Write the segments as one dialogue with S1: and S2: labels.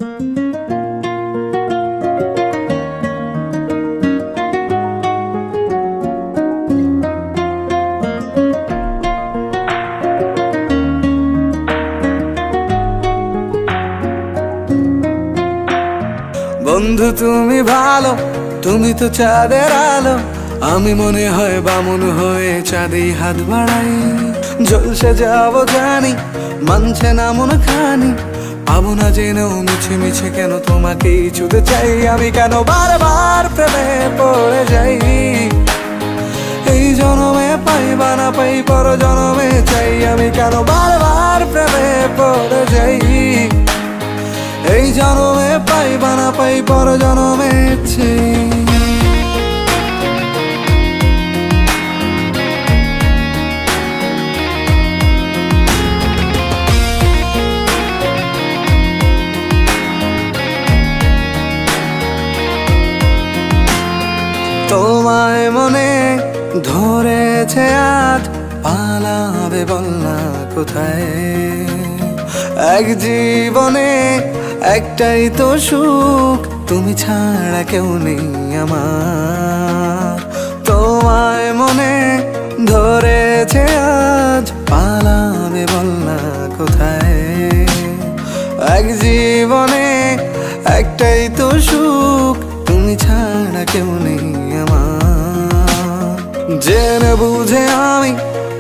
S1: বন্ধু তুমি ভালো, তুমি তো চাঁদের আলো। আমি মনে হয় বামুন হয়ে চাঁদেই হাত বাড়াই। জলসে যাবো জানি, মানছে না মন খানি। পাবো না জেনেও মিছে মিছে কেন তোমাকেই ছুঁতে চাই। আমি কেন বারবার প্রেমে পড়ে যাই। এই জনমে পাই বা না পাই, পর জনমে চাই। আমি কেন বারবার প্রেমে পড়ে যাই। এই জনমে পাই বা না পাই, পর জনমে চাই। তোমায় মনে ধরেছে আজ, পালাবে বল না কোথায়। এক জীবনে একটাই তো সুখ, তুমি ছাড়া কেউ নেই আমার। তোমায় মনে ধরেছে আজ, পালাবে বল না কোথায়। এক জীবনে একটাই তো সুখ, তুমি ছাড়া কেউ নেই আমার। জেনে বুঝে আমি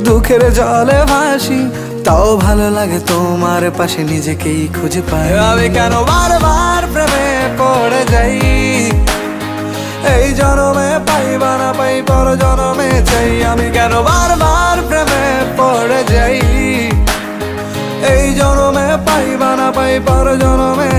S1: দুঃখের জলে ভাসি, তাও ভালো লাগে তোমার পাশে নিজেকেই খুঁজে পাই। আমি কেন বারবার প্রেমে পড়ে যাই। এই জনমে পাই বা না পাই, পর জনমে চাই। আমি কেন বারবার প্রেমে পড়ে যাই। এই জনমে পাই বা না পাই, পর জনমে